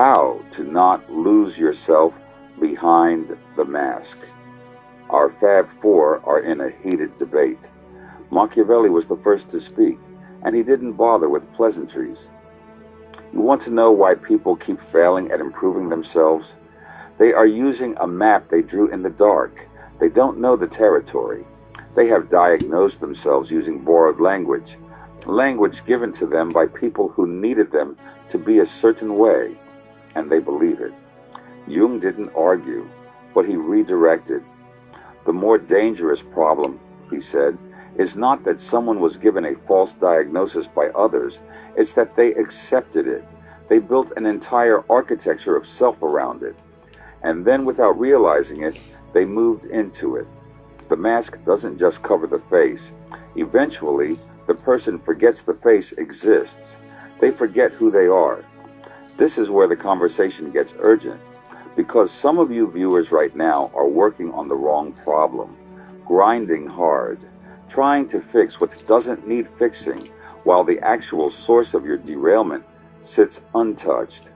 How to not lose yourself behind the mask. Our Fab Four are in a heated debate. Machiavelli was the first to speak, and he didn't bother with pleasantries. You want to know why people keep failing at improving themselves? They are using a map they drew in the dark. They don't know the territory. They have diagnosed themselves using borrowed language given to them by people who needed them to be a certain way, and they believe it. Jung didn't argue, but he redirected. The more dangerous problem, he said, is not that someone was given a false diagnosis by others, it's that they accepted it. They built an entire architecture of self around it, and then without realizing it, they moved into it. The mask doesn't just cover the face. Eventually, the person forgets the face exists. They forget who they are. This is where the conversation gets urgent, because some of you viewers right now are working on the wrong problem, grinding hard, trying to fix what doesn't need fixing, while the actual source of your derailment sits untouched,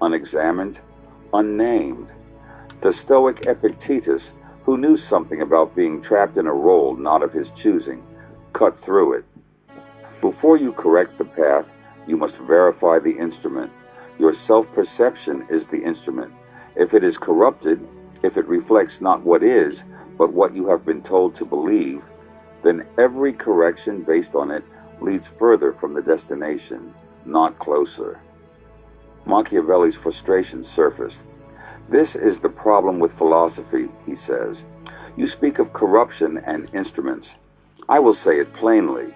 unexamined, unnamed. The Stoic Epictetus, who knew something about being trapped in a role not of his choosing, cut through it. Before you correct the path, you must verify the instrument. Your self-perception is the instrument. If it is corrupted, if it reflects not what is, but what you have been told to believe, then every correction based on it leads further from the destination, not closer. Machiavelli's frustration surfaced. This is the problem with philosophy, he says. You speak of corruption and instruments. I will say it plainly.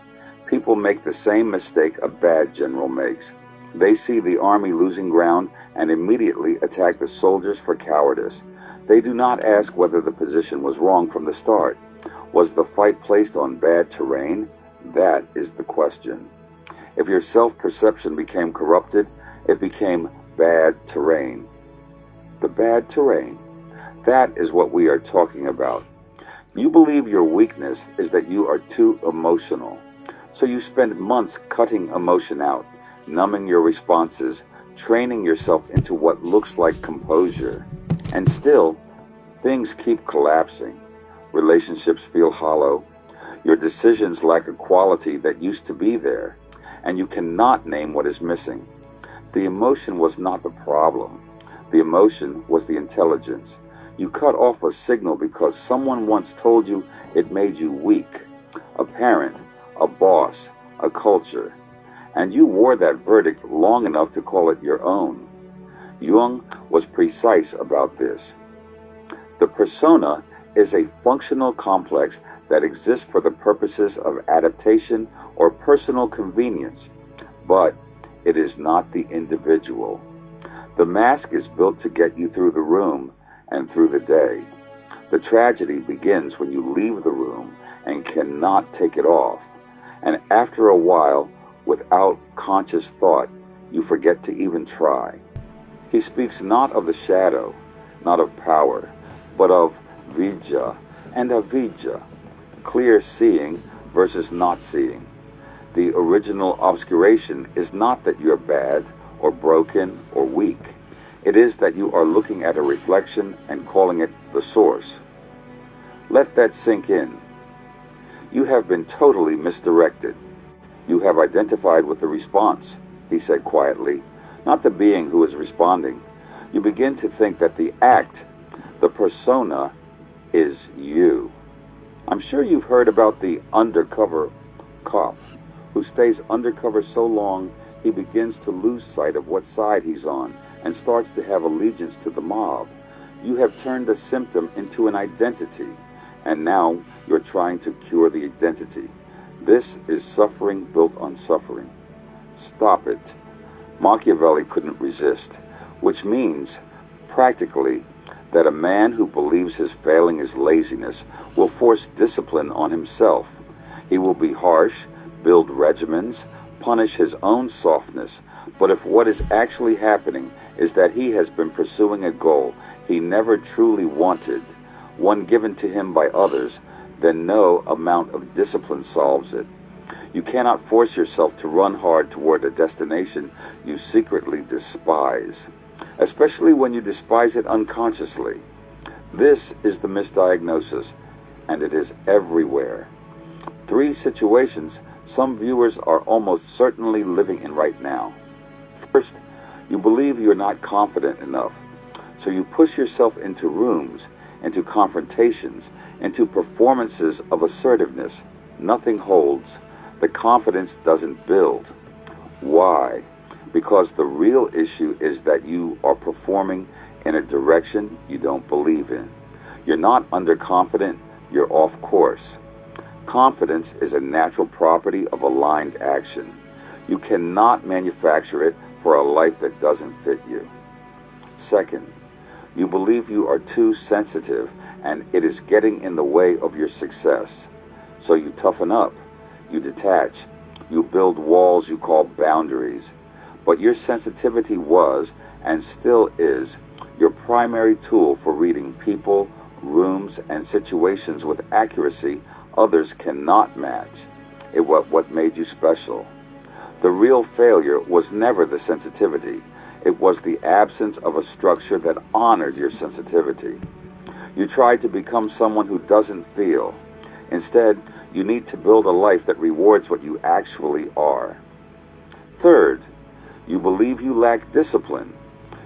People make the same mistake a bad general makes. They see the army losing ground and immediately attack the soldiers for cowardice. They do not ask whether the position was wrong from the start. Was the fight placed on bad terrain? That is the question. If your self-perception became corrupted, it became bad terrain. The bad terrain. That is what we are talking about. You believe your weakness is that you are too emotional. So you spend months cutting emotion out, numbing your responses, training yourself into what looks like composure. And still, things keep collapsing. Relationships feel hollow. Your decisions lack a quality that used to be there, and you cannot name what is missing. The emotion was not the problem. The emotion was the intelligence. You cut off a signal because someone once told you it made you weak. A parent, a boss, a culture. And you wore that verdict long enough to call it your own. Jung was precise about this. The persona is a functional complex that exists for the purposes of adaptation or personal convenience, but it is not the individual. The mask is built to get you through the room and through the day. The tragedy begins when you leave the room and cannot take it off, and after a while, without conscious thought, you forget to even try. He speaks not of the shadow, not of power, but of vidya and avidya, clear seeing versus not seeing. The original obscuration is not that you're bad or broken or weak. It is that you are looking at a reflection and calling it the source. Let that sink in. You have been totally misdirected. You have identified with the response, he said quietly, not the being who is responding. You begin to think that the act, the persona, is you. I'm sure you've heard about the undercover cop who stays undercover so long he begins to lose sight of what side he's on and starts to have allegiance to the mob. You have turned a symptom into an identity, and now you're trying to cure the identity. This is suffering built on suffering. Stop it. Machiavelli couldn't resist, which means, practically, that a man who believes his failing is laziness will force discipline on himself. He will be harsh, build regimens, punish his own softness. But if what is actually happening is that he has been pursuing a goal he never truly wanted, one given to him by others, then no amount of discipline solves it. You cannot force yourself to run hard toward a destination you secretly despise. especially when you despise it unconsciously. This is the misdiagnosis, and it is everywhere. 3 situations some viewers are almost certainly living in right now. First, you believe you're not confident enough, so you push yourself into rooms, into confrontations, into performances of assertiveness. Nothing holds. The confidence doesn't build. Why? Because the real issue is that you are performing in a direction you don't believe in. You're not underconfident, you're off course. Confidence is a natural property of aligned action. You cannot manufacture it for a life that doesn't fit you. Second, you believe you are too sensitive and it is getting in the way of your success. So you toughen up, you detach, you build walls you call boundaries. But your sensitivity was, and still is, your primary tool for reading people, rooms, and situations with accuracy others cannot match. It was what made you special. The real failure was never the sensitivity. It was the absence of a structure that honored your sensitivity. You tried to become someone who doesn't feel. Instead, you need to build a life that rewards what you actually are. Third, you believe you lack discipline.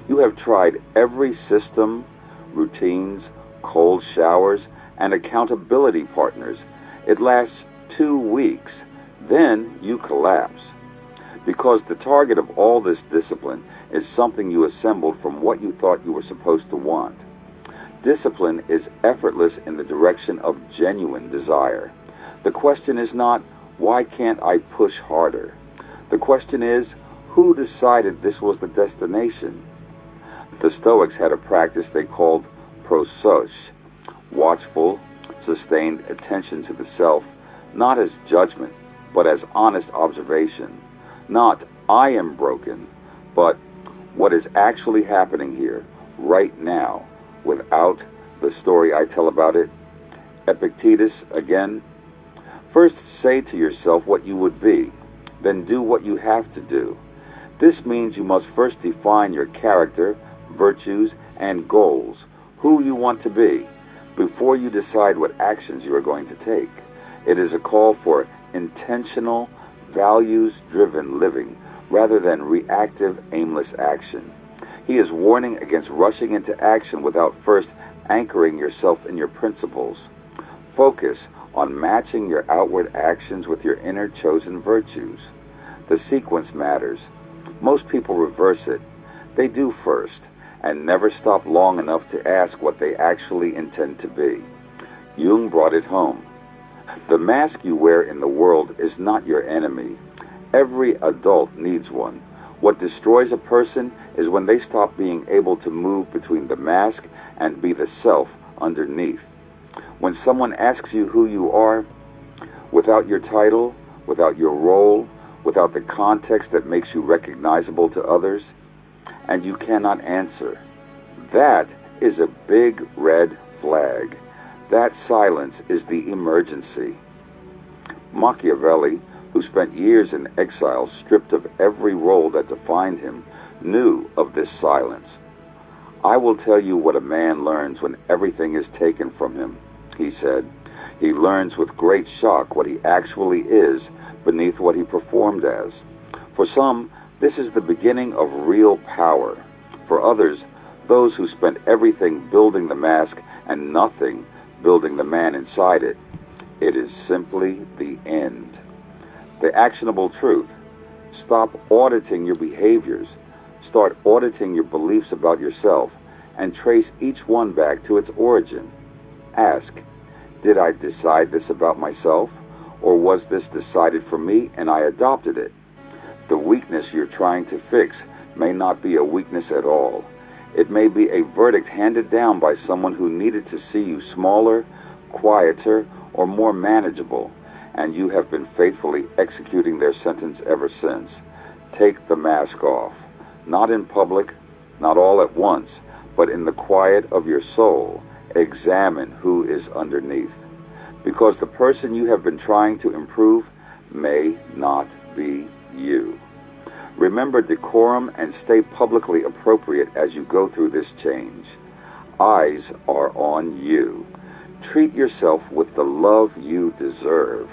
You have tried every system, routines, cold showers, and accountability partners. It lasts 2 weeks. Then you collapse. Because the target of all this discipline is something you assembled from what you thought you were supposed to want. Discipline is effortless in the direction of genuine desire. The question is not, why can't I push harder? The question is, who decided this was the destination? The Stoics had a practice they called prosoj, watchful, sustained attention to the self, not as judgment, but as honest observation. Not, I am broken, but what is actually happening here, right now, without the story I tell about it. Epictetus again. First say to yourself what you would be, then do what you have to do. This means you must first define your character, virtues, and goals, who you want to be, before you decide what actions you are going to take. It is a call for intentional, values-driven living rather than reactive, aimless action. He is warning against rushing into action without first anchoring yourself in your principles. Focus on matching your outward actions with your inner chosen virtues. The sequence matters. Most people reverse it. They do first, and never stop long enough to ask what they actually intend to be. Jung brought it home. The mask you wear in the world is not your enemy. Every adult needs one. What destroys a person is when they stop being able to move between the mask and be the self underneath. When someone asks you who you are, without your title, without your role, without the context that makes you recognizable to others, and you cannot answer, that is a big red flag. That silence is the emergency. Machiavelli, who spent years in exile stripped of every role that defined him, knew of this silence. I will tell you what a man learns when everything is taken from him, he said. He learns with great shock what he actually is beneath what he performed as. For some, this is the beginning of real power. For others, those who spent everything building the mask and nothing building the man inside it, it is simply the end. The actionable truth. Stop auditing your behaviors. Start auditing your beliefs about yourself and trace each one back to its origin. Ask, did I decide this about myself, or was this decided for me and I adopted it? The weakness you're trying to fix may not be a weakness at all. It may be a verdict handed down by someone who needed to see you smaller, quieter, or more manageable, and you have been faithfully executing their sentence ever since. Take the mask off, not in public, not all at once, but in the quiet of your soul. Examine who is underneath, because the person you have been trying to improve may not be you. Remember decorum and stay publicly appropriate as you go through this change. Eyes are on you. Treat yourself with the love you deserve.